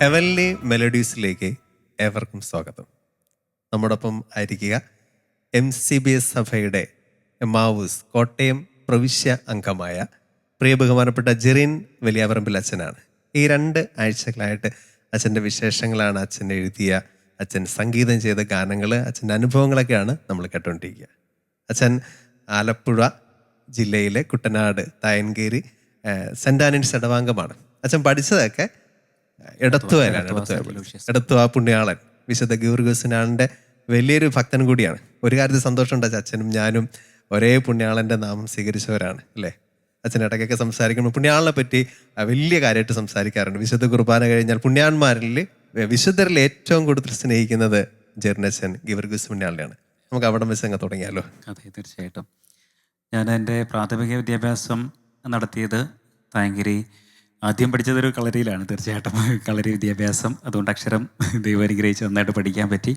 Heavenly മെലഡീസിലേക്ക് ഏവർക്കും സ്വാഗതം. നമ്മോടൊപ്പം ആയിരിക്കുക MCBS സഭയുടെ എമ്മാവൂസ് കോട്ടയം പ്രവിശ്യ അംഗമായ പ്രിയ ബഹുമാനപ്പെട്ട ജെറിൻ വലിയാപറമ്പിൽ അച്ഛനാണ്. ഈ 2 ആഴ്ചകളായിട്ട് അച്ഛൻ്റെ വിശേഷങ്ങളാണ്, അച്ഛൻ എഴുതിയ, അച്ഛൻ സംഗീതം ചെയ്ത ഗാനങ്ങൾ, അച്ഛൻ്റെ അനുഭവങ്ങളൊക്കെയാണ് നമ്മൾ കേട്ടുകൊണ്ടിരിക്കുക. അച്ഛൻ ആലപ്പുഴ ജില്ലയിലെ കുട്ടനാട് തായൻകേരി സെൻറ് ആനിൻസ് ഇടവാംഗമാണ്. അച്ഛൻ പഠിച്ചതൊക്കെ എടത്തുവയിലാണ്. എടത്തുവ പുണ്യാളൻ വിശുദ്ധ ഗീവർഗീസിനാളിൻ്റെ വലിയൊരു ഭക്തൻ കൂടിയാണ്. ഒരു കാര്യത്തിൽ സന്തോഷമുണ്ട്, അച്ഛനും ഞാനും ഒരേ പുണ്യാളൻ്റെ നാമം സ്വീകരിച്ചവരാണ് അല്ലേ. അച്ഛൻ ഇടയ്ക്കൊക്കെ സംസാരിക്കുമ്പോൾ പുണ്യാളിനെ പറ്റി വലിയ കാര്യമായിട്ട് സംസാരിക്കാറുണ്ട്. വിശുദ്ധ കുർബാന കഴിഞ്ഞാൽ പുണ്യാന്മാരിൽ വിശുദ്ധരിൽ ഏറ്റവും കൂടുതൽ സ്നേഹിക്കുന്നത് ജെറിനച്ഛൻ ഗീവർഗീസ് പുണ്യാളിനെയാണ്. നമുക്ക് അവിടെ വെച്ച് അങ്ങ് തുടങ്ങിയാലോ? അതെ, തീർച്ചയായിട്ടും. ഞാൻ എൻ്റെ പ്രാഥമിക വിദ്യാഭ്യാസം നടത്തിയത് തായങ്കരി. ആദ്യം പഠിച്ചതൊരു കളരിയിലാണ്. തീർച്ചയായിട്ടും കളരി വിദ്യാഭ്യാസം, അതുകൊണ്ട് അക്ഷരം ദൈവം അനുഗ്രഹിച്ച് നന്നായിട്ട് പഠിക്കാൻ പറ്റി.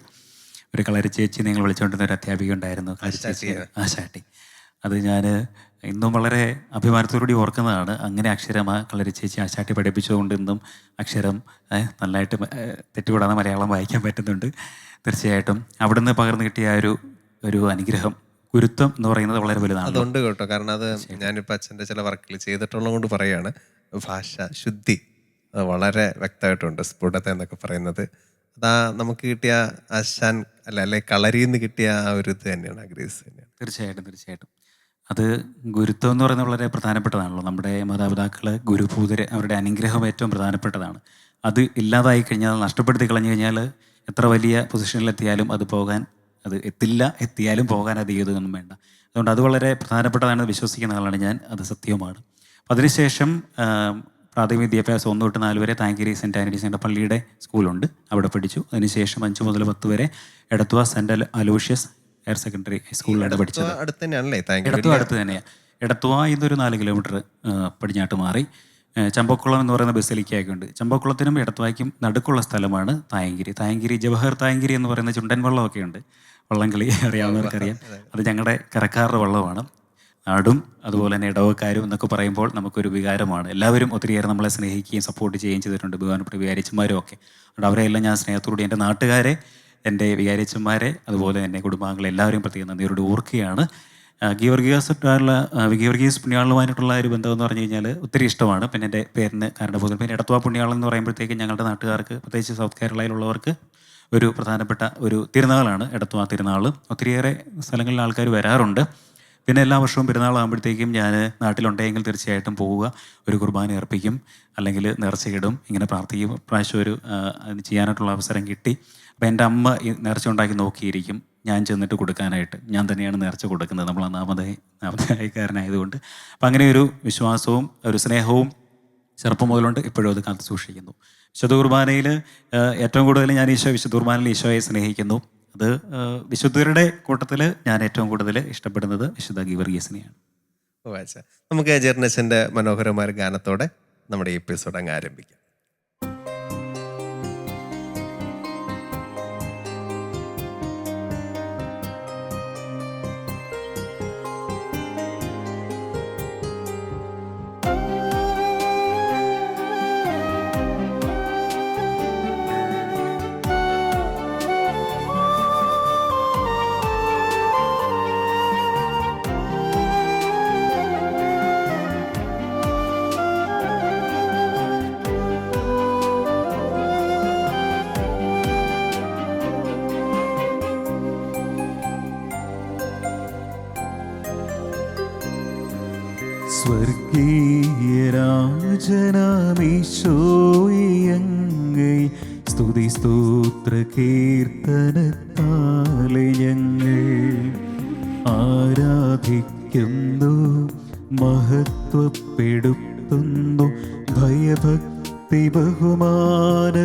ഒരു കളരി ചേച്ചി നിങ്ങൾ വിളിച്ചുകൊണ്ടിരുന്ന ഒരു അധ്യാപിക ഉണ്ടായിരുന്നു, ആശാട്ടി. അത് ഞാൻ ഇന്നും വളരെ അഭിമാനത്തോടുകൂടി ഓർക്കുന്നതാണ്. അങ്ങനെ അക്ഷരം ആ കളരി ചേച്ചി ആശാട്ടി പഠിപ്പിച്ചതുകൊണ്ട് ഇന്നും അക്ഷരം നല്ലതായിട്ട് തെറ്റുകൂടാതെ മലയാളം വായിക്കാൻ പറ്റുന്നുണ്ട്. തീർച്ചയായിട്ടും അവിടുന്ന് പകർന്നു കിട്ടിയ ഒരു അനുഗ്രഹം, ഗുരുത്വം എന്ന് പറയുന്നത് വളരെ വലുതാണ്. അതുകൊണ്ട് കേട്ടോ, കാരണം അത് ഞാനിപ്പോൾ അച്ഛൻ്റെ ചില വർക്കിൽ ചെയ്തിട്ടുള്ളത് കൊണ്ട് പറയുകയാണ്. ഭാഷ ശുദ്ധി വളരെ വ്യക്തമായിട്ടുണ്ട്, സ്ഫുടത എന്നൊക്കെ പറയുന്നത്. അതാ നമുക്ക് കിട്ടിയ ആശാൻ അല്ലെ കളരിയിൽ നിന്ന് കിട്ടിയ ആ ഒരു ഇത് തന്നെയാണ്, ആഗ്രഹിച്ച് തന്നെയാണ്. തീർച്ചയായിട്ടും അത് ഗുരുത്വം എന്ന് പറയുന്നത് വളരെ പ്രധാനപ്പെട്ടതാണല്ലോ. നമ്മുടെ മാതാപിതാക്കൾ, ഗുരുഭൂതര്, അവരുടെ അനുഗ്രഹം ഏറ്റവും പ്രധാനപ്പെട്ടതാണ്. അത് ഇല്ലാതായി കഴിഞ്ഞാൽ, നഷ്ടപ്പെടുത്തി കളഞ്ഞു കഴിഞ്ഞാൽ എത്ര വലിയ പൊസിഷനിലെത്തിയാലും അത് എത്തിയാലും പോകാൻ അത് ഏതൊന്നും വേണ്ട. അതുകൊണ്ട് അത് വളരെ പ്രധാനപ്പെട്ടതാണ്, വിശ്വസിക്കുന്ന ആളാണ് ഞാൻ. അത് സത്യവുമാണ്. അപ്പോൾ അതിനുശേഷം പ്രാഥമിക വിദ്യാഭ്യാസം 1 തൊട്ട് 4 വരെ തായങ്കേരി സെൻറ് ആനിറ്റീസിൻ്റെ പള്ളിയുടെ സ്കൂളുണ്ട്, അവിടെ പഠിച്ചു. അതിനുശേഷം 5 മുതൽ 10 വരെ Edathua saint Aloysius higher secondary സ്കൂളിലാണ് പഠിച്ചത്. എടത്തുവ അടുത്ത് തന്നെയാണ്. എടത്തുവ ഇന്നൊരു 4 കിലോമീറ്റർ പടിഞ്ഞാട്ട് മാറി ചമ്പക്കുളം എന്ന് പറയുന്ന ബസിലിക്കയൊക്കെ ഉണ്ട്. ചമ്പക്കുളത്തിനും എടത്തുവായ്ക്കും നടുക്കുള്ള സ്ഥലമാണ് തായങ്കരി. ജവഹർ തായങ്കരി എന്ന് പറയുന്ന ചുണ്ടൻ വള്ളമൊക്കെ ഉണ്ട്, വള്ളംകളി അറിയാവുന്നവർക്കറിയാം. അത് ഞങ്ങളുടെ കരക്കാരുടെ വള്ളമാണ്. നാടും അതുപോലെ തന്നെ ഇടവക്കാരും എന്നൊക്കെ പറയുമ്പോൾ നമുക്കൊരു വികാരമാണ്. എല്ലാവരും ഒത്തിരിയേറെ നമ്മളെ സ്നേഹിക്കുകയും സപ്പോർട്ട് ചെയ്യുകയും ചെയ്തിട്ടുണ്ട്, ബഹുമാനപ്പെട്ട വികാരിച്ചന്മാരും ഒക്കെ. അതുകൊണ്ട് അവരെല്ലാം ഞാൻ സ്നേഹത്തോടെ, എൻ്റെ നാട്ടുകാരെ, എൻ്റെ വികാരിച്ചന്മാരെ, അതുപോലെ തന്നെ കുടുംബാംഗങ്ങളെ എല്ലാവരെയും പ്രത്യേകം നന്ദിയോട് ഓർക്കുകയാണ്. ഗീവർഗീസ് പുണ്യാളുമായിട്ടുള്ള ഒരു ബന്ധം എന്ന് പറഞ്ഞു കഴിഞ്ഞാൽ ഒത്തിരി ഇഷ്ടമാണ്. പിന്നെ എൻ്റെ പേരിന് കാരണബോധം. പിന്നെ എടത്തുവ പുണ്യാളൻ എന്ന് പറയുമ്പോഴത്തേക്കും ഞങ്ങളുടെ നാട്ടുകാർക്ക്, പ്രത്യേകിച്ച് സൗത്ത് കേരളയിലുള്ളവർക്ക് ഒരു പ്രധാനപ്പെട്ട ഒരു തിരുനാളാണ് എടത്തുവ തിരുനാൾ. ഒത്തിരിയേറെ സ്ഥലങ്ങളിൽ ആൾക്കാർ വരാറുണ്ട്. പിന്നെ എല്ലാ വർഷവും പെരുന്നാളാകുമ്പോഴത്തേക്കും ഞാൻ നാട്ടിലുണ്ടെങ്കിൽ തീർച്ചയായിട്ടും പോവുക, ഒരു കുർബാന അർപ്പിക്കും, അല്ലെങ്കിൽ നേർച്ചയിടും, ഇങ്ങനെ പ്രാർത്ഥിക്കും. പ്രാവശ്യം അതിന് ചെയ്യാനായിട്ടുള്ള അവസരം കിട്ടി. അപ്പോൾ എൻ്റെ അമ്മ ഈ നേർച്ച ഉണ്ടാക്കി നോക്കിയിരിക്കും, ഞാൻ ചെന്നിട്ട് കൊടുക്കാനായിട്ട്. ഞാൻ തന്നെയാണ് നേർച്ച കൊടുക്കുന്നത്, നമ്മൾ നാമധായക്കാരനായതുകൊണ്ട്. അപ്പം അങ്ങനെ ഒരു വിശ്വാസവും ഒരു സ്നേഹവും ചെറുപ്പം മുതലുണ്ട്, ഇപ്പോഴും അത് കാത്തു സൂക്ഷിക്കുന്നു. വിശുദ്ധ കുർബാനയിൽ ഏറ്റവും കൂടുതൽ ഞാൻ വിശുദ്ധ കുർബാനയിൽ ഈശോയെ സ്നേഹിക്കുന്നു. അത് വിശുദ്ധരുടെ കൂട്ടത്തിൽ ഞാൻ ഏറ്റവും കൂടുതൽ ഇഷ്ടപ്പെടുന്നത് വിശുദ്ധ ഗീവർഗീസിനെയാണ്. നമുക്ക് ജെറിനച്ഛൻ്റെ മനോഹരമായ ഗാനത്തോടെ നമ്മുടെ ഈ എപ്പിസോഡ് അങ്ങ് ആരംഭിക്കാം. സ്വർഗീയരാജനാമീശോയങ്ങൈ സ്തുതി സ്തോത്ര കീർത്തനത്താലെ ഞങ്ങൾ ആരാധിക്കുന്നു, മഹത്വപ്പെടുത്തുന്നു. ഭയഭക്തി ബഹുമാനപൂരിതരായി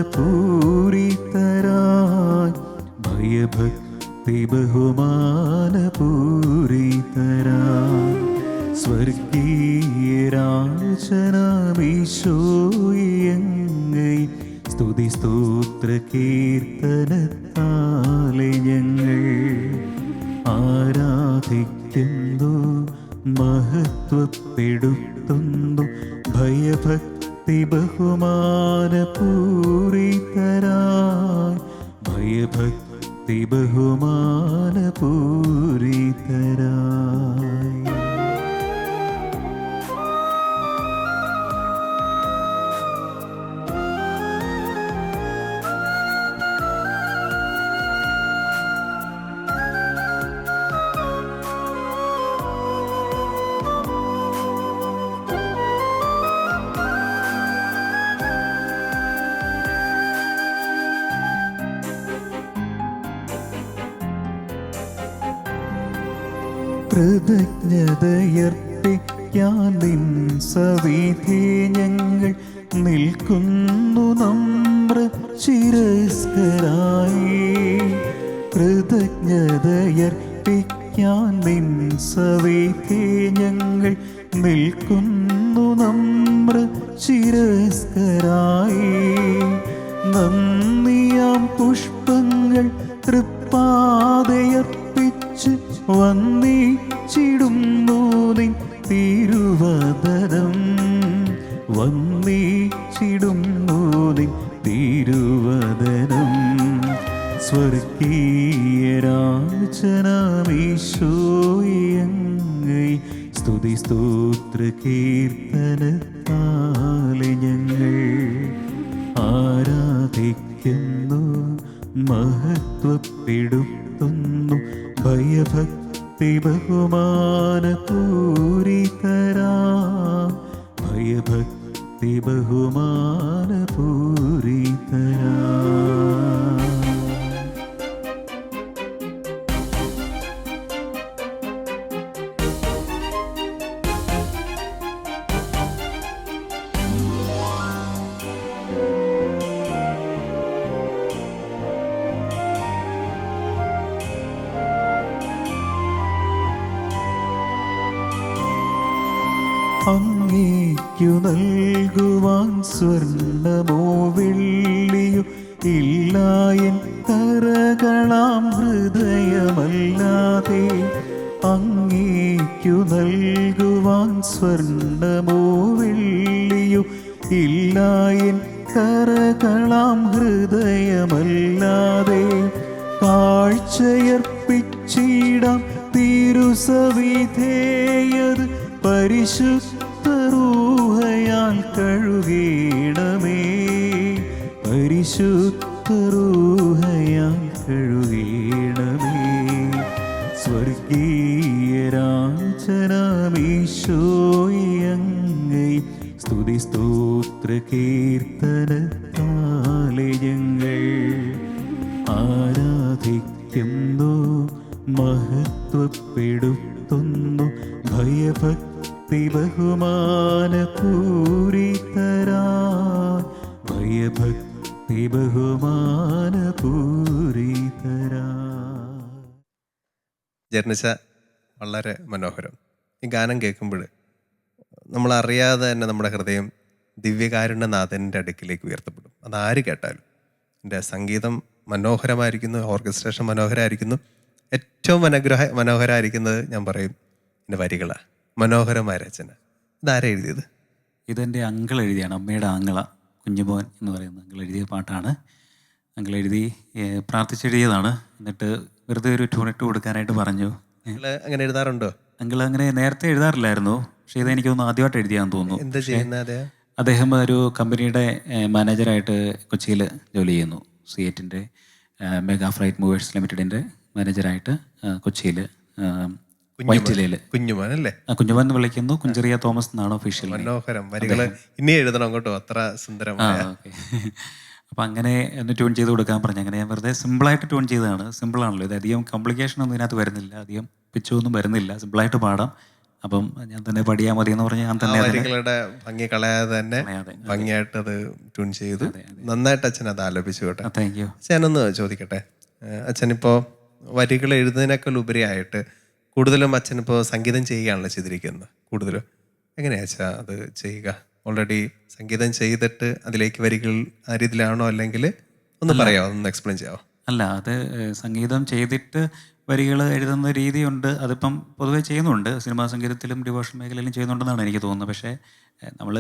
സ്വർഗീയരാജനാമീശോയങ്ങൈ സ്തുതി സ്തോത്ര കീർത്തനത്താലെ ഞങ്ങൾ ആരാധിക്കുന്നു, മഹത്വപ്പെടുത്തുന്നു. ഭയഭക്തി ബഹുമാനപൂരിതരായി ഭയഭക്തി ബഹുമാനപൂരിതരായി. കൃതജ്ഞതയർപ്പിക്കാൻ നിൻ സവിധി ഞങ്ങൾ നിൽക്കുന്നു നമ്ര ശിരസ്കരായി. കൃതജ്ഞതയർപ്പിക്കാൻ നിൻ സവിധി ഞങ്ങൾ നിൽക്കുന്നു നമ്ര ശിരസ്കരായി. നന്ദിയാം പുഷ്പങ്ങൾ തൃപ്പാതയർപ്പിച്ച് വന്ദിച്ചിടുന്നു നിൻ തിരുവദനം. വന്ദിച്ചിടുന്നു നിൻ തിരുവദനം. സ്വർഗീയരാജനാമീശോയങ്ങൈ സ്തുതി സ്തോത്ര കീർത്തനത്താലെ ഞങ്ങൾ ആരാധിക്കുന്നു, മഹത്വപ്പെടുത്തുന്നു. ഭയഭക്തി ബഹുമാനപൂരിതരാ ഭയഭക്തി ബഹുമാനപൂരിതരാ. അങ്ങേക്കു നൽകുവാൻ സ്വർണ്ണമോ വെള്ളിയോ ഇല്ല എൻ കരകളാം ഹൃദയമല്ലാതെ. അങ്ങേക്കു നൽകുവാൻ സ്വർണ്ണമോ വെള്ളിയോ ഇല്ല എൻ കരകളാം ഹൃദയമല്ലാതെ. കാഴ്ചയർപ്പിച്ചിടാം തിരുസവിധേയത് പരിശുദ്ധ റൂഹയാൽ കഴുകണമേ. പരിശുദ്ധ റൂഹയാൽ കഴുകണമേ. സ്വർഗീയരാജനാമീശോയങ്ങൈ സ്തുതി സ്തോത്ര കീർത്തനത്താലെ ഞങ്ങൾ ആരാധിക്കുന്നു, മഹത്വപ്പെടുത്തുന്നു. ഭയഭക്തി ബഹുമാനപൂരിതരാ ഭയഭക്തി ബഹുമാനപൂരിതരാ. ജർണിച്ച വളരെ മനോഹരം. ഈ ഗാനം കേൾക്കുമ്പോൾ നമ്മളറിയാതെ തന്നെ നമ്മുടെ ഹൃദയം ദിവ്യകാരുണ്യനാഥൻ്റെ അടുക്കിലേക്ക് ഉയർത്തപ്പെടും. അതാര് കേട്ടാലും. എൻ്റെ സംഗീതം മനോഹരമായിരിക്കുന്നു, ഓർക്കസ്ട്രേഷൻ മനോഹരമായിരിക്കുന്നു. ഏറ്റവും മനോഹരമായിരിക്കുന്നത് ഞാൻ പറയും എൻ്റെ വരികളാണ്. മനോഹരമായ രചന. ഇതാരാ എഴുതിയത്? ഇതെൻ്റെ അങ്കിൾ എഴുതിയാണ്. അമ്മയുടെ ആങ്ങള കുഞ്ഞുമോൻ എന്ന് പറയുന്ന അങ്കിൾ എഴുതിയ പാട്ടാണ്. അങ്കിൾ എഴുതി പ്രാർത്ഥിച്ചെഴുതിയതാണ്. എന്നിട്ട് വെറുതെ ഒരു ട്യൂണിട്ട് കൊടുക്കാനായിട്ട് പറഞ്ഞു. നിങ്ങൾ അങ്ങനെ എഴുതാറുണ്ടോ? അങ്കിൾ അങ്ങനെ നേരത്തെ എഴുതാറില്ലായിരുന്നു, പക്ഷേ ഇതെനിക്കൊന്ന് ആദ്യമായിട്ട് എഴുതിയാന്ന് തോന്നുന്നു. എന്താ ചെയ്യുന്നത്? അദ്ദേഹം ഒരു കമ്പനിയുടെ മാനേജറായിട്ട് കൊച്ചിയിൽ ജോലി ചെയ്യുന്നു. സിയേറ്റിൻ്റെ മെഗാ ഫ്ലൈറ്റ് മൂവേഴ്സ് ലിമിറ്റഡിൻ്റെ മാനേജറായിട്ട് കൊച്ചിയിൽ വൈറ്റിലയിൽ. കുഞ്ഞുമോൻ അല്ലേ? കുഞ്ഞുമോൻ എന്ന് വിളിക്കുന്നു. കുഞ്ചെറിയ തോമസ് എന്നാണ് ഒഫീഷ്യൽ. മനോഹരം. വരികള് ഇനി എഴുതണം കേട്ടോ, അത്ര സുന്ദരമായ. ഓക്കെ. അപ്പം അങ്ങനെ ഒന്ന് ട്യൂൺ ചെയ്ത് കൊടുക്കാൻ പറഞ്ഞു. അങ്ങനെ ഞാൻ വെറുതെ സിമ്പിളായിട്ട് ട്യൂൺ ചെയ്തതാണ്. സിമ്പിളാണല്ലോ ഇത്, അധികം കോംപ്ലിക്കേഷൻ ഒന്നും ഇതിനകത്ത് വരുന്നില്ല, അധികം പിച്ചൊന്നും വരുന്നില്ല, സിമ്പിളായിട്ട് പാടാം. അപ്പം ഞാൻ തന്നെ പഠിയാൽ മതി എന്ന് പറഞ്ഞ് ഞാൻ തന്നെ വരികളുടെ ഭംഗി കളയാതെ തന്നെ ഭംഗിയായിട്ട് അത് ട്യൂൺ ചെയ്തു. നന്നായിട്ട് അച്ഛൻ അത് ആലോചിച്ചു കേട്ടോ. Thank you. ഞാനൊന്ന് ചോദിക്കട്ടെ, അച്ഛനിപ്പോൾ വരികൾ എഴുതുന്നതിനേക്കാൾ ഉപരിയായിട്ട് കൂടുതലും അച്ഛനിപ്പോൾ സംഗീതം ചെയ്യുകയാണല്ലോ ചെയ്തിരിക്കുന്നത് കൂടുതലും. എങ്ങനെയാ അച്ഛാ അത് ചെയ്യുക? ഓൾറെഡി സംഗീതം ചെയ്തിട്ട് അതിലേക്ക് വരികൾ ആ രീതിയിലാണോ, അല്ലെങ്കിൽ ഒന്ന് പറയാമോ, ഒന്ന് എക്സ്പ്ലെയിൻ ചെയ്യാമോ? അല്ല, അത് സംഗീതം ചെയ്തിട്ട് വരികൾ എഴുതുന്ന രീതിയുണ്ട്. അതിപ്പം പൊതുവേ ചെയ്യുന്നുണ്ട്. സിനിമാ സംഗീതത്തിലും ഡിവോഷൻ മേഖലയിലും ചെയ്യുന്നുണ്ടെന്നാണ് എനിക്ക് തോന്നുന്നത്. പക്ഷേ നമ്മൾ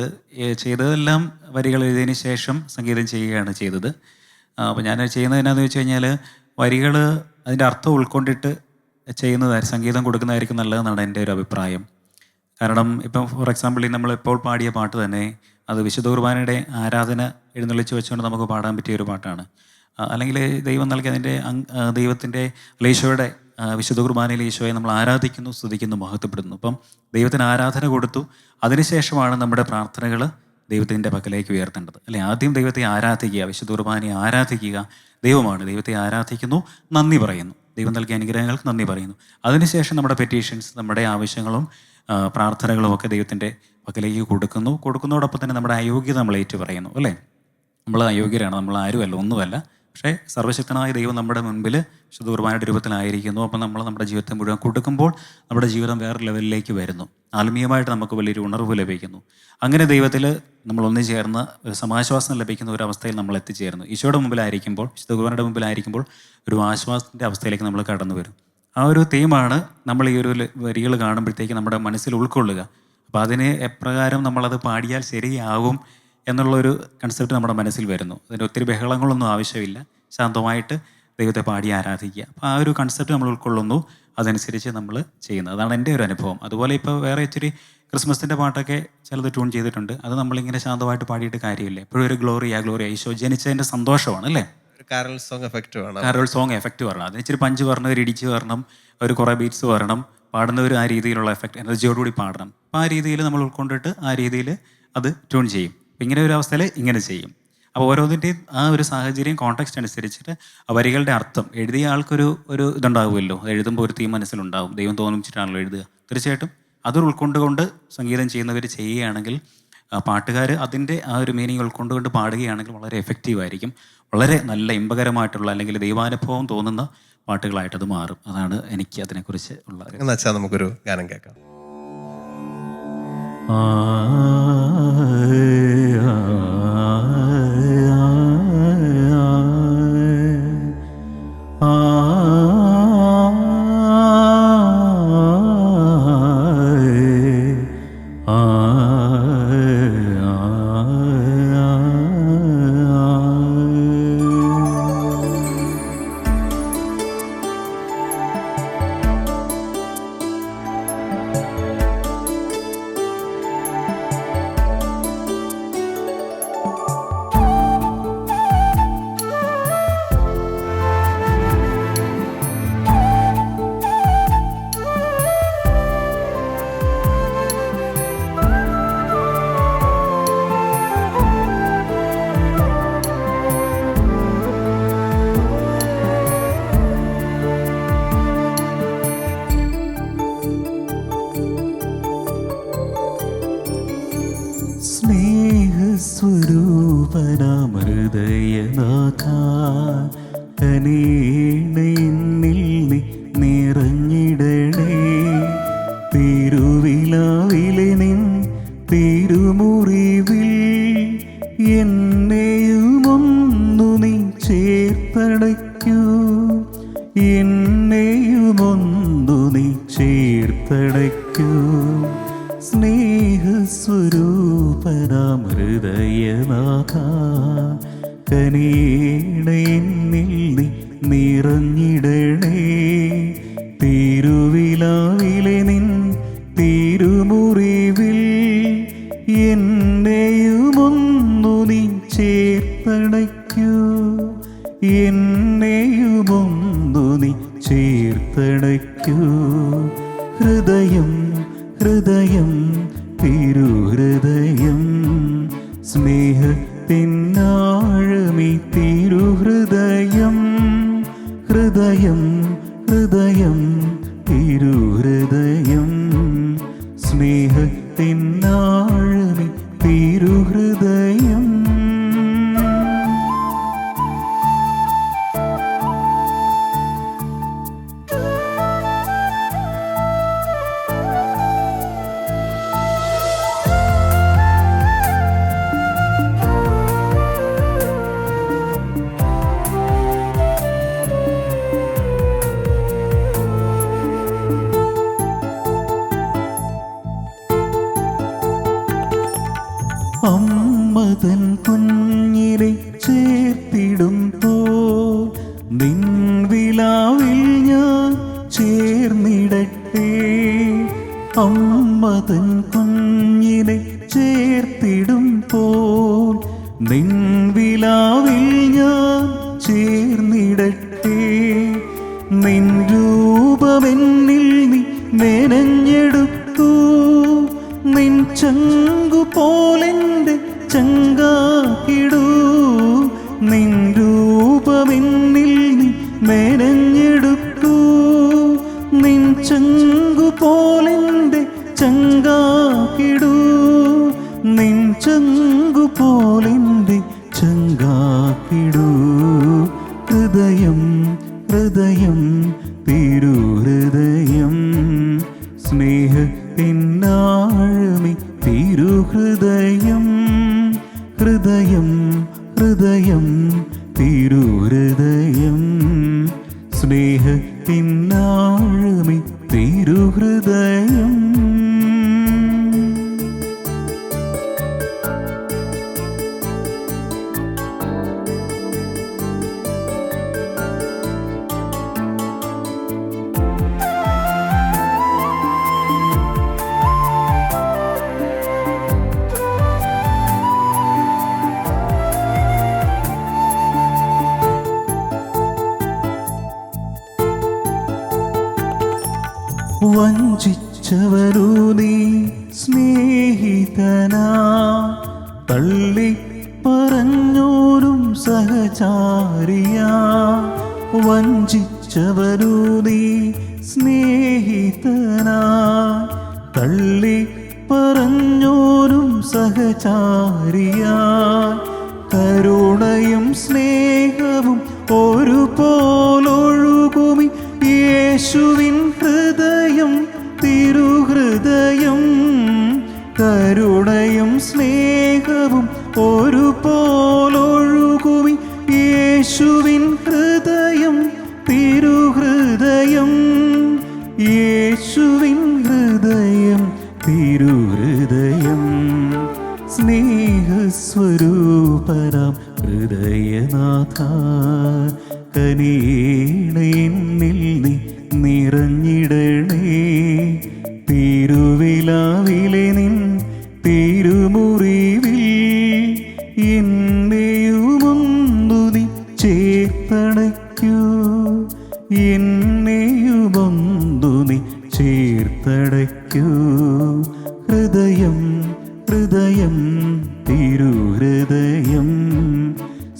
ചെയ്തതെല്ലാം വരികൾ എഴുതിയതിന് ശേഷം സംഗീതം ചെയ്യുകയാണ് ചെയ്തത്. അപ്പോൾ ഞാൻ ചെയ്യുന്നത് എന്നാന്ന് വെച്ച് കഴിഞ്ഞാൽ വരികൾ അതിൻ്റെ അർത്ഥം ഉൾക്കൊണ്ടിട്ട് ചെയ്യുന്നതായിരിക്കും, സംഗീതം കൊടുക്കുന്നതായിരിക്കും നല്ലതെന്നാണ് എൻ്റെ ഒരു അഭിപ്രായം. കാരണം ഇപ്പം ഫോർ എക്സാമ്പിൾ നമ്മളിപ്പോൾ പാടിയ പാട്ട് തന്നെ അത് വിശുദ്ധ കുർബാനയുടെ ആരാധന എഴുന്നള്ളിച്ച് വെച്ചുകൊണ്ട് നമുക്ക് പാടാൻ പറ്റിയ ഒരു പാട്ടാണ്. അല്ലെങ്കിൽ ദൈവം നൽകിയ അതിൻ്റെ ദൈവത്തിൻ്റെ ഈശോയുടെ വിശുദ്ധ കുർബാനയിൽ ഈശോയെ നമ്മൾ ആരാധിക്കുന്നു, സ്തുതിക്കുന്നു, മഹത്വപ്പെടുന്നു. അപ്പം ദൈവത്തിന് ആരാധന കൊടുത്തു, അതിനുശേഷമാണ് നമ്മുടെ പ്രാർത്ഥനകൾ ദൈവത്തിൻ്റെ പക്കലേക്ക് ഉയർത്തേണ്ടത്. അല്ലെ, ആദ്യം ദൈവത്തെ ആരാധിക്കുക, വിശുദ്ധ കുർബാനയെ ആരാധിക്കുക. ദൈവമാണ്, ദൈവത്തെ ആരാധിക്കുന്നു, നന്ദി പറയുന്നു, ദൈവം നൽകിയ അനുഗ്രഹങ്ങൾക്ക് നന്ദി പറയുന്നു. അതിനുശേഷം നമ്മുടെ പെറ്റീഷൻസ്, നമ്മുടെ ആവശ്യങ്ങളും പ്രാർത്ഥനകളും ഒക്കെ ദൈവത്തിൻ്റെ പക്കലേക്ക് കൊടുക്കുന്നതോടൊപ്പം തന്നെ നമ്മുടെ അയോഗ്യത നമ്മൾ ഏറ്റു പറയുന്നു. അല്ലേ, നമ്മൾ അയോഗ്യരാണ്, നമ്മൾ ആരുമല്ല, ഒന്നുമല്ല. പക്ഷേ സർവ്വശക്തനായ ദൈവം നമ്മുടെ മുൻപിൽ വിശുദ്ധ കുർബാനയുടെ രൂപത്തിലായിരിക്കുന്നു. അപ്പം നമ്മൾ നമ്മുടെ ജീവിതത്തെ മുഴുവൻ കൊടുക്കുമ്പോൾ നമ്മുടെ ജീവിതം വേറെ ലെവലിലേക്ക് വരുന്നു. ആത്മീയമായിട്ട് നമുക്ക് വലിയൊരു ഉണർവ് ലഭിക്കുന്നു. അങ്ങനെ ദൈവത്തിൽ നമ്മൾ ഒന്നു ചേർന്ന് ഒരു സമാശ്വാസം ലഭിക്കുന്ന ഒരു അവസ്ഥയിൽ നമ്മൾ എത്തിച്ചേരുന്നു. ഈശോയുടെ മുമ്പിലായിരിക്കുമ്പോൾ, വിശുദ്ധ കുർബാനയുടെ മുമ്പിലായിരിക്കുമ്പോൾ ഒരു ആശ്വാസത്തിൻ്റെ അവസ്ഥയിലേക്ക് നമ്മൾ കടന്നു വരും. ആ ഒരു തീമാണ് നമ്മൾ ഈ ഒരു വരികൾ കാണുമ്പോഴത്തേക്ക് നമ്മുടെ മനസ്സിൽ ഉൾക്കൊള്ളുക. അപ്പോൾ അതിന് എപ്രകാരം നമ്മളത് പാടിയാൽ ശരിയാവും എന്നുള്ളൊരു കൺസെപ്റ്റ് നമ്മുടെ മനസ്സിൽ വരുന്നു. അതിന് ഒത്തിരി ബഹളങ്ങളൊന്നും ആവശ്യമില്ല, ശാന്തമായിട്ട് ദൈവത്തെ പാടി ആരാധിക്കുക. അപ്പോൾ ആ ഒരു കൺസെപ്റ്റ് നമ്മൾ ഉൾക്കൊള്ളുന്നു, അതനുസരിച്ച് നമ്മൾ ചെയ്യുന്നത്. അതാണ് എൻ്റെ ഒരു അനുഭവം. അതുപോലെ ഇപ്പോൾ വേറെ ഇച്ചിരി ക്രിസ്മസിൻ്റെ പാട്ടൊക്കെ ചിലത് ട്യൂൺ ചെയ്തിട്ടുണ്ട്. അത് നമ്മളിങ്ങനെ ശാന്തമായിട്ട് പാടിയിട്ട് കാര്യമില്ല. എപ്പോഴും ഒരു ഗ്ലോറിയ ഈശോ ജനിച്ചതിൻ്റെ സന്തോഷമാണ്. അല്ലേ, കാരൽ സോങ് എഫക്റ്റ് വേണം. കാരൽ സോങ് എഫക്റ്റ് വരണം. അതിന് ഇച്ചിരി പഞ്ച് വരണം, ഒരു ഇടിച്ച് വരണം, ഒരു കുറേ ബീറ്റ്സ് വരണം, പാടുന്നവർ ആ രീതിയിലുള്ള എഫക്റ്റ് എനർജിയോടുകൂടി പാടണം. അപ്പോൾ ആ രീതിയിൽ നമ്മൾ ഉൾക്കൊണ്ടിട്ട് ആ രീതിയിൽ അത് ട്യൂൺ ചെയ്യും. ഇങ്ങനെ ഒരു അവസ്ഥയിൽ ഇങ്ങനെ ചെയ്യും. അപ്പോൾ ഓരോന്നിൻ്റെയും ആ ഒരു സാഹചര്യം കോൺടെക്സ്റ്റ് അനുസരിച്ചിട്ട് ആ വരികളുടെ അർത്ഥം എഴുതിയ ആൾക്കൊരു ഇതുണ്ടാവുമല്ലോ. അത് എഴുതുമ്പോൾ ഒരു തീം മനസ്സിലുണ്ടാവും, ദൈവം തോന്നിച്ചിട്ടാണല്ലോ എഴുതുക. തീർച്ചയായിട്ടും അത് ഉൾക്കൊണ്ടുകൊണ്ട് സംഗീതം ചെയ്യുന്നവർ ചെയ്യുകയാണെങ്കിൽ, പാട്ടുകാർ അതിൻ്റെ ആ ഒരു മീനിങ് ഉൾക്കൊണ്ടുകൊണ്ട് പാടുകയാണെങ്കിൽ വളരെ എഫക്റ്റീവായിരിക്കും. വളരെ നല്ല ഇമ്പകരമായിട്ടുള്ള അല്ലെങ്കിൽ ദൈവാനുഭവം തോന്നുന്ന പാട്ടുകളായിട്ടത് മാറും. അതാണ് എനിക്ക് അതിനെക്കുറിച്ച് ഉള്ളത്. എന്നുവെച്ചാൽ നമുക്കൊരു ഗാനം കേൾക്കാം. സ്നേഹസ്വരൂപനാമൃദയനാഥ കനീണയിൽ നീ നിറഞ്ഞിടണേ. തിരുവിലാവിലെ നിൻ തിരുമുറിവിൽ എന്നെയുമൊന്നു നീ ചേർത്തടയ്ക്കൂ, എന്നെയുമൊന്നു നീ ചേർത്തടയ്ക്കൂ. സ്നേഹസ്വരൂപനാമൃദയനാഥ കനീണയിൽ നീ നിറഞ്ഞിടണേ. തിരുവിലാവിലെ നിൻ തിരുമുറിവിൽ എന്നെയുമൊന്നു നീ ചേർത്തടയ്ക്കൂ, എന്നെയുമൊന്നു നീ ചേർത്തടയ്ക്കൂ. ഹൃദയം ഹൃദയം തിരുഹൃദയം സ്നേഹത്തിനാഴമി തിരുഹൃദയം. ഹൃദയം ഹൃദയം തിരുഹൃദയം സ്നേഹത്തിനാഴമി തിരുഹൃദയം. കുഞ്ഞിനെ ചേർത്തിടുമ്പോൾ നിൻ വിലാവിൽ ഞാൻ ചേർന്നിടട്ടെ. അമ്മ തൻ കുഞ്ഞിനെ ചേർത്തിടുമ്പോൾ നിൻ വിലാവിൽ ഞാൻ ചേർന്നിടട്ടെ. നിൻ രൂപമെന്നിൽ നീ മെനഞ്ഞെടുത്തു, നിൻ ചങ്കു പോലെൻ്റെ ചങ്കാക്കിടൂ. നിൻ രൂപമെന്നിൽ നീ മെനഞ്ഞെടുത്തു, നിൻ ചങ്കു പോലെൻ്റെ ചങ്കാക്കിടൂ. നിൻ ചങ്കു പോലെൻ്റെ ചങ്കാക്കിടൂ. ഹൃദയം ഹൃദയം തിരുഹൃദയം, സ്നേഹത്തിനാഴമി തിരുഹൃദയം. ഹൃദയം ഹൃദയം തിരുഹൃദയം, സ്നേഹത്തിനാഴമി തിരുഹൃദയം. വഞ്ചിച്ചവരു നീ സ്നേഹിതനാ, തള്ളി പറഞ്ഞോരും സഹചാരിയാ. വഞ്ചിച്ചവരു നീ സ്നേഹിതനാ, തള്ളി പറഞ്ഞോരും സഹചാരിയാ. കരുണയും സ്നേഹവും ഒരുപോലൊഴുകുമി യേശുവിൻ ഹൃദയം തിരുഹൃദയം. കരുണയും സ്നേഹവും ഒരുപോലൊഴുകുമി യേശുവിൻ ഹൃദയം തിരുഹൃദയം. യേശുവിൻ ഹൃദയം തിരുഹൃദയം. സ്നേഹസ്വരൂപനാം ഹൃദയനാഥ, കനിയേണയിൽ നീ നിറഞ്ഞിടണേ. തിരുവിലാവിലെ നിൻ തിരുമുറിവിൽ എന്നെയുമൊന്നു നീ ചേർത്തടയ്ക്കൂ. എന്നെയുമൊന്നു നീ ചേർത്തടയ്ക്കൂ. ഹൃദയം ഹൃദയം തിരുഹൃദയം,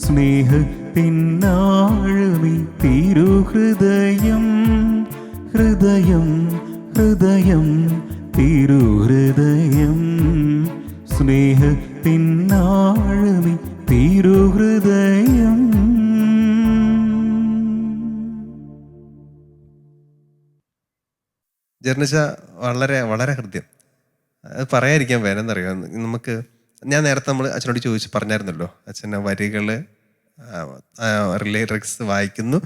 സ്നേഹത്തിനാഴമി തിരുഹൃദയം. ഹൃദയം ഹൃദയം തിരുഹൃദയം, സ്നേഹത്തിനാഴമി തിരുഹൃദയം. ജർണിച്ച വളരെ വളരെ ഹൃദ്യം. അത് പറയാതിരിക്കാൻ വേണമെന്നറിയാം. നമുക്ക് ഞാൻ നേരത്തെ നമ്മൾ അച്ഛനോട് ചോദിച്ച് പറഞ്ഞായിരുന്നല്ലോ, അച്ഛനെ വരികൾ ലിറിക്സ് വായിക്കുന്നു,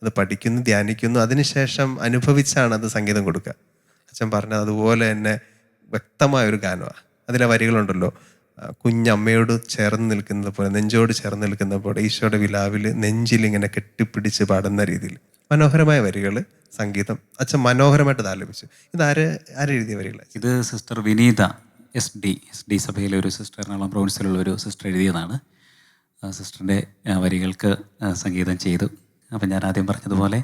അത് പഠിക്കുന്നു, ധ്യാനിക്കുന്നു, അതിനുശേഷം അനുഭവിച്ചാണ് അത് സംഗീതം കൊടുക്കുക. അച്ഛൻ പറഞ്ഞത് അതുപോലെ തന്നെ വ്യക്തമായൊരു ഗാനമാണ്. അതിലെ വരികളുണ്ടല്ലോ, കുഞ്ഞമ്മയോട് ചേർന്ന് നിൽക്കുന്നത് പോലെ, നെഞ്ചോട് ചേർന്ന് നിൽക്കുന്ന പോലെ, ഈശോയുടെ വിലാവിൽ നെഞ്ചിലിങ്ങനെ കെട്ടിപ്പിടിച്ച് പാടുന്ന രീതിയിൽ മനോഹരമായ വരികൾ, സംഗീതം അച്ഛൻ മനോഹരമായിട്ട് ആലപിച്ചു. ഇതാര് ആരെഴുതിയ വരികളാണ്? ഇത് സിസ്റ്റർ വിനീത എസ് ഡി സഭയിലെ ഒരു സിസ്റ്റർ, എറണാകുളം പ്രൊവിൻസിലുള്ള ഒരു സിസ്റ്റർ എഴുതിയതാണ്. സിസ്റ്ററിൻ്റെ വരികൾക്ക് സംഗീതം ചെയ്തു. അപ്പം ഞാൻ ആദ്യം പറഞ്ഞതുപോലെ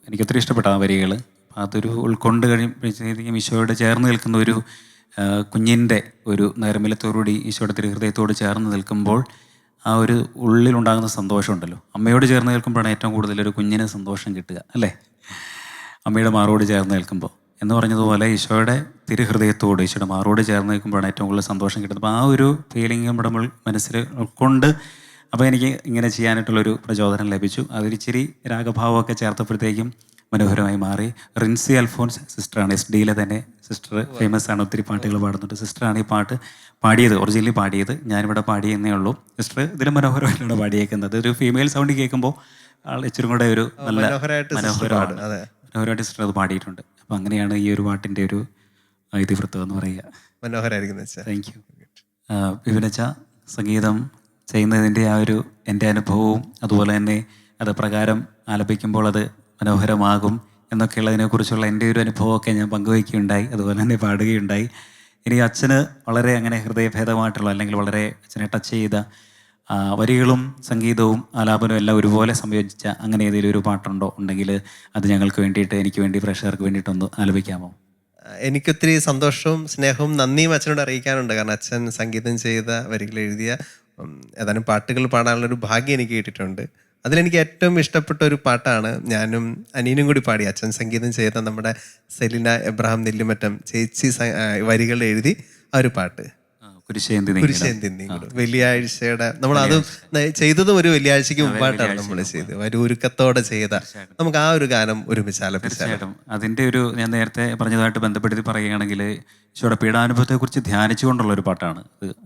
എനിക്കൊത്തിരി ഇഷ്ടപ്പെട്ട ആ വരികൾ. അപ്പം അതൊരു ഉൾക്കൊണ്ട് കഴിയുമ്പോഴത്തേക്കും ഈശോയോട് ചേർന്ന് നിൽക്കുന്ന ഒരു കുഞ്ഞിൻ്റെ ഒരു നൈർമല്യത്തോടുകൂടി ഈശോയുടെ തിരുഹൃദയത്തോട് ചേർന്ന് നിൽക്കുമ്പോൾ ആ ഒരു ഉള്ളിലുണ്ടാകുന്ന സന്തോഷമുണ്ടല്ലോ. അമ്മയോട് ചേർന്ന് നിൽക്കുമ്പോഴാണ് ഏറ്റവും കൂടുതൽ ഒരു കുഞ്ഞിന് സന്തോഷം കിട്ടുക, അല്ലേ? അമ്മയുടെ മാറോട് ചേർന്ന് നിൽക്കുമ്പോൾ എന്ന് പറഞ്ഞതുപോലെ ഈശോയുടെ തിരുഹൃദയത്തോട്, ഈശോയുടെ മാറോട് ചേർന്ന് നിൽക്കുമ്പോഴാണ് ഏറ്റവും കൂടുതൽ സന്തോഷം കിട്ടുന്നത്. അപ്പോൾ ആ ഒരു ഫീലിംഗ് നമ്മുടെ മനസ്സിൽ കൊണ്ട് അപ്പോൾ എനിക്ക് ഇങ്ങനെ ചെയ്യാനായിട്ടുള്ളൊരു പ്രചോദനം ലഭിച്ചു. അതിരിച്ചിരി രാഗഭാവമൊക്കെ ചേർത്തപ്പോഴത്തേക്കും മനോഹരമായി മാറി. റിൻസി അൽഫോൻസ് സിസ്റ്ററാണ്, എസ് ഡിയിലെ തന്നെ സിസ്റ്റർ, ഫേമസ് ആണ്, ഒത്തിരി പാട്ടുകൾ പാടുന്നുണ്ട്. സിസ്റ്ററാണ് ഈ പാട്ട് പാടിയത്, ഒറിജിനലി പാടിയത്. ഞാനിവിടെ പാടിയെന്നേ ഉള്ളൂ. സിസ്റ്റർ ഇതിലും മനോഹരമായിട്ടാണ് പാടിയേക്കുന്നത്. ഒരു ഫീമെയിൽ സൗണ്ട് കേൾക്കുമ്പോൾ ഇച്ചിരി കൂടെ ഒരു നല്ല മനോഹരമായിട്ട് സിസ്റ്റർ അത് പാടിയിട്ടുണ്ട്. അപ്പം അങ്ങനെയാണ് ഈ ഒരു പാട്ടിൻ്റെ ഒരു ഇതിവൃത്തം എന്ന് പറയുക. മനോഹരമായിരിക്കും. Thank you. വിപിനച്ച സംഗീതം ചെയ്യുന്നതിൻ്റെ ആ ഒരു എൻ്റെ അനുഭവവും അതുപോലെ തന്നെ അത് പ്രകാരം ആലപിക്കുമ്പോൾ അത് മനോഹരമാകും എന്നൊക്കെയുള്ളതിനെക്കുറിച്ചുള്ള എൻ്റെ ഒരു അനുഭവമൊക്കെ ഞാൻ പങ്കുവയ്ക്കുകയുണ്ടായി. അതുപോലെ തന്നെ പാടുകയുണ്ടായി. ഇനി അച്ഛന് വളരെ അങ്ങനെ ഹൃദയഭേദമായിട്ടുള്ള അല്ലെങ്കിൽ വളരെ അച്ഛനെ ടച്ച് ചെയ്ത വരികളും സംഗീതവും ആലാപനവും എല്ലാം ഒരുപോലെ സംയോജിച്ച അങ്ങനെ ഏതെങ്കിലും ഒരു പാട്ടുണ്ടോ? ഉണ്ടെങ്കിൽ അത് ഞങ്ങൾക്ക് വേണ്ടിയിട്ട്, എനിക്ക് വേണ്ടി, പ്രേക്ഷകർക്ക് വേണ്ടിയിട്ടൊന്ന് ആലപിക്കാമോ? എനിക്കൊത്തിരി സന്തോഷവും സ്നേഹവും നന്ദിയും അച്ഛനോട് അറിയിക്കാനുണ്ട്. കാരണം അച്ഛൻ സംഗീതം ചെയ്ത വരികൾ എഴുതിയ ഏതാനും പാട്ടുകൾ പാടാനുള്ളൊരു ഭാഗ്യം എനിക്ക് കിട്ടിയിട്ടുണ്ട്. അതിലെനിക്ക് ഏറ്റവും ഇഷ്ടപ്പെട്ട ഒരു പാട്ടാണ് ഞാനും അനിയനും കൂടി പാടി അച്ഛൻ സംഗീതം ചെയ്ത നമ്മുടെ സെലിന എബ്രഹാം നെല്ലിമറ്റം ചേച്ചി വരികൾ എഴുതി ആ ഒരു പാട്ട് കുരിശേന്തി നീങ്ങും. വെള്ളിയാഴ്ചയുടെ നമ്മൾ അത് ചെയ്തതും ഒരു വെള്ളിയാഴ്ചക്ക് മുമ്പായിട്ടാണ് നമ്മൾ ചെയ്തത്. ഒരു ഒരുക്കത്തോടെ ചെയ്ത നമുക്ക് ആ ഒരു ഗാനം ഒരുമിച്ച് ആലപിച്ചാലും. അതിൻ്റെ ഒരു ഞാൻ നേരത്തെ പറഞ്ഞതുമായിട്ട് ബന്ധപ്പെടുത്തി പറയുകയാണെങ്കിൽ ഈശോയുടെ പീഡാനുഭവത്തെക്കുറിച്ച് ധ്യാനിച്ചുകൊണ്ടുള്ള ഒരു പാട്ടാണ്.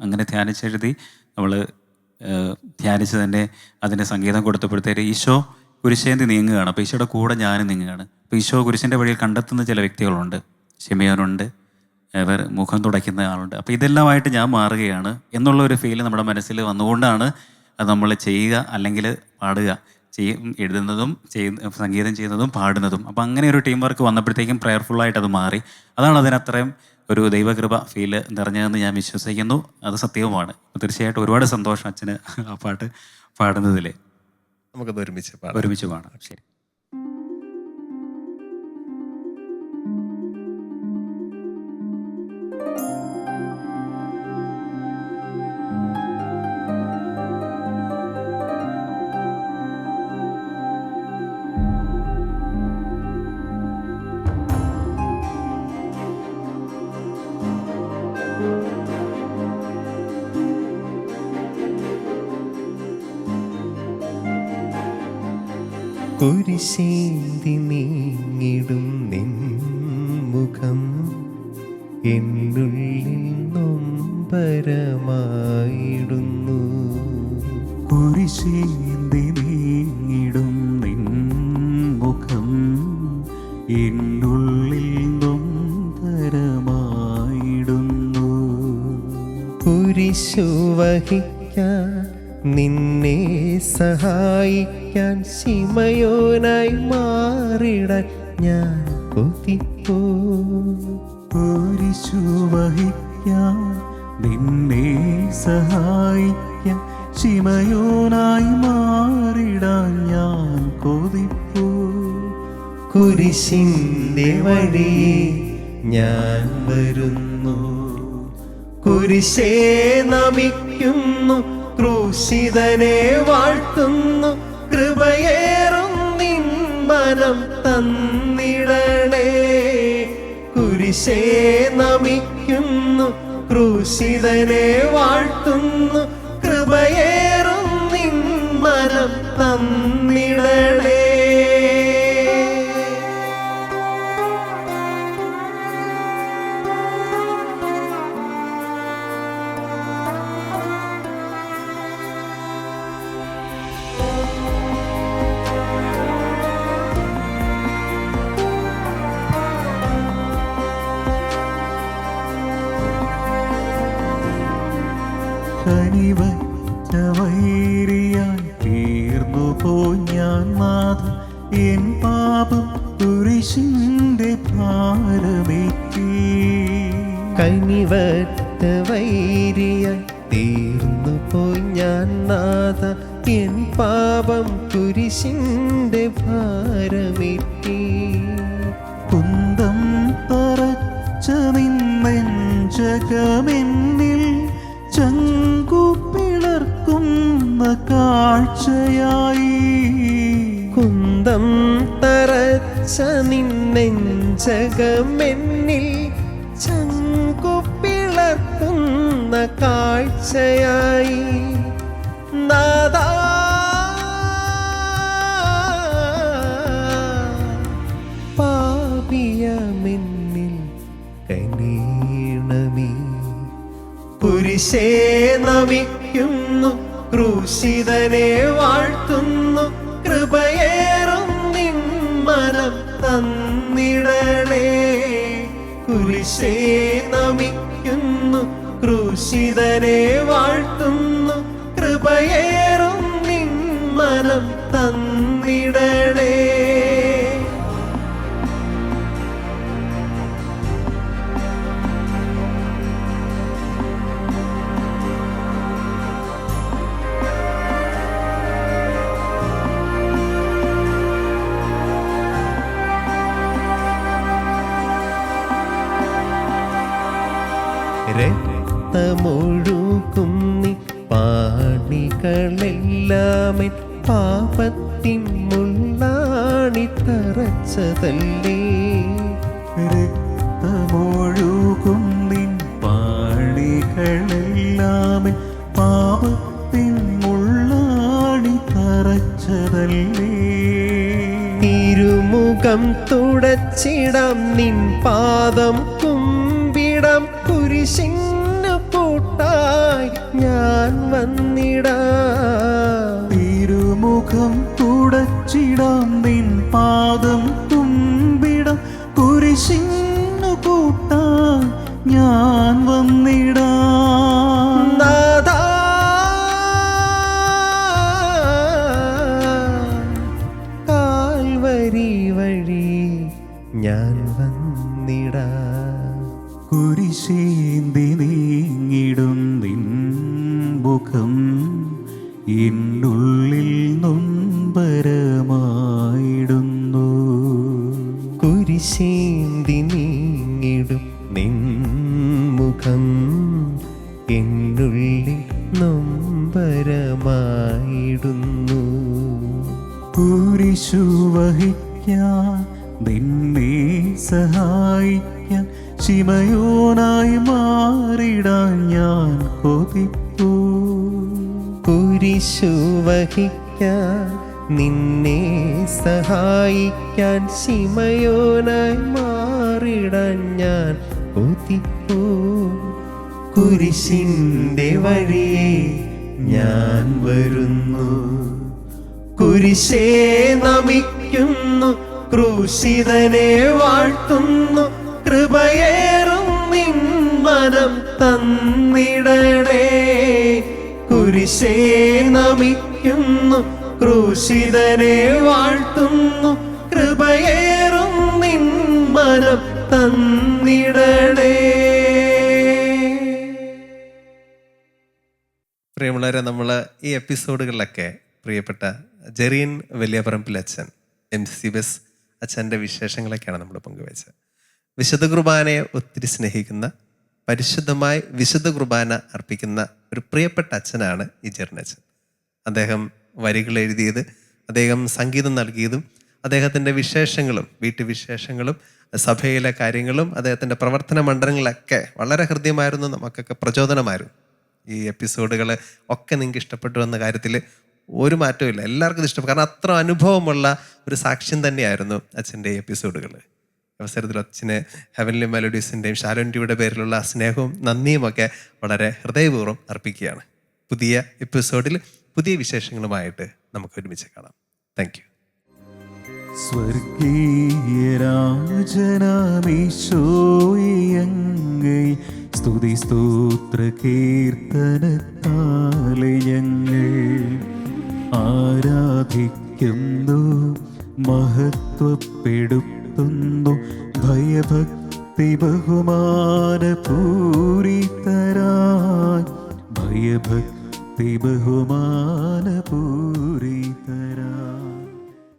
അങ്ങനെ ധ്യാനിച്ചെഴുതി നമ്മൾ ധ്യാനിച്ച് തന്നെ അതിൻ്റെ സംഗീതം കൊടുത്തപ്പോഴത്തേക്ക് ഈശോ കുരിശേന്തി നീങ്ങുകയാണ്. അപ്പോൾ ഈശോയുടെ കൂടെ ഞാനും നീങ്ങുകയാണ്. അപ്പോൾ ഈശോ കുരിശിൻ്റെ വഴിയിൽ കണ്ടെത്തുന്ന ചില വ്യക്തികളുണ്ട്. ശിമയോനുണ്ട്, ഇവർ മുഖം തുടയ്ക്കുന്ന ആളുണ്ട്. അപ്പോൾ ഇതെല്ലാമായിട്ട് ഞാൻ മാറുകയാണ് എന്നുള്ള ഒരു ഫീൽ നമ്മുടെ മനസ്സിൽ വന്നുകൊണ്ടാണ് അത് നമ്മൾ ചെയ്യുക അല്ലെങ്കിൽ പാടുക, എഴുതുന്നതും സംഗീതം ചെയ്യുന്നതും പാടുന്നതും. അപ്പോൾ അങ്ങനെ ഒരു ടീം വർക്ക് വന്നപ്പോഴത്തേക്കും പ്രയർഫുള്ളായിട്ട് അത് മാറി. അതാണ് അതിനത്രയും ഒരു ദൈവകൃപ ഫീല് നിറഞ്ഞതെന്ന് ഞാൻ വിശ്വസിക്കുന്നു. അത് സത്യവുമാണ്. തീർച്ചയായിട്ടും ഒരുപാട് സന്തോഷം അച്ഛന് ആ പാട്ട് പാടുന്നതിൽ. നമുക്കത് ഒരുമിച്ച് പാടാം. ശരി. കുരിശേന്തി നീങ്ങിടും നിൻ മുഖം എന്നുള്ളിൽ നൊമ്പരമായിടുന്നു. കുരിശേന്തി നീങ്ങിടും നിൻ മുഖം എന്നുള്ളിൽ നൊമ്പരമായിടുന്നു. കുരിശു വഹിക്കാൻ നിന്നെ സഹായിക്കാൻ ശിമയോനായി മാറിടാൻ ഞാൻ കൊതിപ്പോ. കുരിശു വഹിക്കാൻ നിന്നെ സഹായിക്കാൻ ശിമയോനായി മാറിടാൻ ഞാൻ കൊതിപ്പോ. കുരിശിന്റെ വഴി ഞാൻ വരുന്നു, കുരിശേ നമിക്കുന്നു, ക്രൂശിതനെ വാഴ്ത്തുന്നു, കൃപയേറും നിൻ മനം തന്നിടണേ. കുരിശേ നമിക്കുന്നു, ക്രൂശിതനെ വാഴ്ത്തുന്നു, കൃപയേറും നിൻ മനം തന്നിടണേ. കനിവറ്റ വൈരിയായി തീർന്നു പോയി ഞാൻ നാഥ, എൻ പാപം കുരിശിന്റെ ഭാരമേറ്റി. കനിവറ്റ വൈരിയായി തീർന്നു പോയി ഞാൻ നാഥ, എൻ പാപം കുരിശിന്റെ ഭാരമേറ്റി. കുന്തം തറച്ച നിന്നെഞ്ചകമെന്നിൽ ചങ്കുപിളർക്കുന്ന കാഴ്ചയായി. കുന്തം തറച്ച നിന്നെഞ്ചകമെന്നിൽ ചങ്കുപിളർക്കുന്ന കാഴ്ചയായി. നാദാ പാപിയമെന്നിൽ കനിയണമേ. കുരിശേ നമിക്കുന്നു, ക്രൂശിതനെ വാഴ്ത്തുന്നു, കൃപയേറും നിൻ മനം തന്നിടണേ. കുരിശേ നമിക്കുന്നു, ക്രൂശിതനെ വാഴ്ത്തുന്നു, കൃപ തന്നിടണേ. രക്തമൊഴുകും നീ പാണികളെല്ലാമേ പാപത്തിൻ മുള്ളാണി തറച്ചതല്ലേ. രക്തമൊഴുകും നിൻ പാളികളെല്ലാമേ പാപത്തിൻ മുള്ളാണി തറച്ചതല്ലേ. തിരുമുഖം തുടച്ചിടാം നിൻ പാദം കുമ്പിടാം കുരിശിന്നു കൂട്ടായി ഞാൻ വന്നിടാം. തിരുമുഖം തുടച്ചിടാം നിൻ പാദം തുമ്പിടാം കുരിശിന്നു കൂട്ടാൻ ഞാൻ വന്നിടാം. നാഥാ കാൽവരി വഴി ഞാൻ വന്നിടാം. കുരിശേന്തി നീങ്ങിടും നിൻ മുഖം എന്നുള്ളിൽ നൊമ്പരമായിടുന്നു. കുരിശേന്തി നീങ്ങിടും നിൻ മുഖം എന്നുള്ളിൽ നൊമ്പരമായിടുന്നു. കുരിശു വഹിക്കാൻ നിന്നെ സഹായിക്കാൻ ശിമയോനായി മാറിടാൻ ഞാൻ കൊതിപ്പൂ. കുരിശു വഹിക്കാൻ നിന്നെ സഹായിക്കാൻ ശിമയോനായി മാറിടാൻ ഞാൻ കൊതിപ്പൂ. കുരിശിൻ്റെ വഴിയെ ഞാൻ വരുന്നു. കുരിശേ നമിക്കുന്നു, ക്രൂശിതനെ വാഴ്ത്തുന്നു. കൃപയേറും നിൻ മനം തന്നിടണേ. കുരിശേ നമിക്കുന്നു, ക്രൂശിതനെ വാഴ്ത്തുന്നു. കൃപയേറും നിൻ മനം തന്നിടണേ. പ്രിയമുള്ളവരെ, നമ്മൾ ഈ എപ്പിസോഡുകളിലൊക്കെ പ്രിയപ്പെട്ട ജെറിയൻ വലിയപറമ്പിൽ അച്ഛൻ MCBS അച്ഛൻ്റെ വിശേഷങ്ങളൊക്കെയാണ് നമ്മൾ പങ്കുവച്ചത്. വിശുദ്ധ കുർബാനയെ ഒത്തിരി സ്നേഹിക്കുന്ന, പരിശുദ്ധമായി വിശുദ്ധ കുർബാന അർപ്പിക്കുന്ന ഒരു പ്രിയപ്പെട്ട അച്ഛനാണ് ഈ ജെറിൻ അച്ഛൻ. അദ്ദേഹം വരികൾ എഴുതിയത്, അദ്ദേഹം സംഗീതം നൽകിയതും, അദ്ദേഹത്തിൻ്റെ വിശേഷങ്ങളും വീട്ടുവിശേഷങ്ങളും സഭയിലെ കാര്യങ്ങളും അദ്ദേഹത്തിൻ്റെ പ്രവർത്തന മണ്ഡലങ്ങളൊക്കെ വളരെ ഹൃദ്യമായിരുന്നു, നമുക്കൊക്കെ പ്രചോദനമായിരുന്നു. ഈ എപ്പിസോഡുകൾ ഒക്കെ നിങ്ങൾക്ക് ഇഷ്ടപ്പെട്ടു എന്ന കാര്യത്തിൽ ഒരു മാറ്റവും ഇല്ല, എല്ലാവർക്കും ഇത് ഇഷ്ടപ്പെട്ടു. കാരണം അത്ര അനുഭവമുള്ള ഒരു സാക്ഷ്യം തന്നെയായിരുന്നു അച്ഛൻ്റെ ഈ എപ്പിസോഡുകൾ. അവസരത്തിൽ അച്ഛന് ഹെവൻലി മെലഡീസിൻ്റെയും ഷാലോൺ ടിവിയുടെ പേരിലുള്ള സ്നേഹവും നന്ദിയുമൊക്കെ വളരെ ഹൃദയപൂർവ്വം അർപ്പിക്കുകയാണ്. പുതിയ എപ്പിസോഡിൽ പുതിയ വിശേഷങ്ങളുമായിട്ട് നമുക്ക് ഒരുമിച്ച് കാണാം. Thank you. സ്വർഗീയ രാജനാമീശോയങ്ങൈ സ്തുതി സ്തോത്ര കീർത്തനത്താലെ ഞങ്ങൾ ആരാധിക്കുന്നു, മഹത്വപ്പെടുത്തുന്നു. ഭയഭക്തി ബഹുമാന പൂരിതരായി, ഭയഭക്തി ബഹുമാന പൂരിതരായി.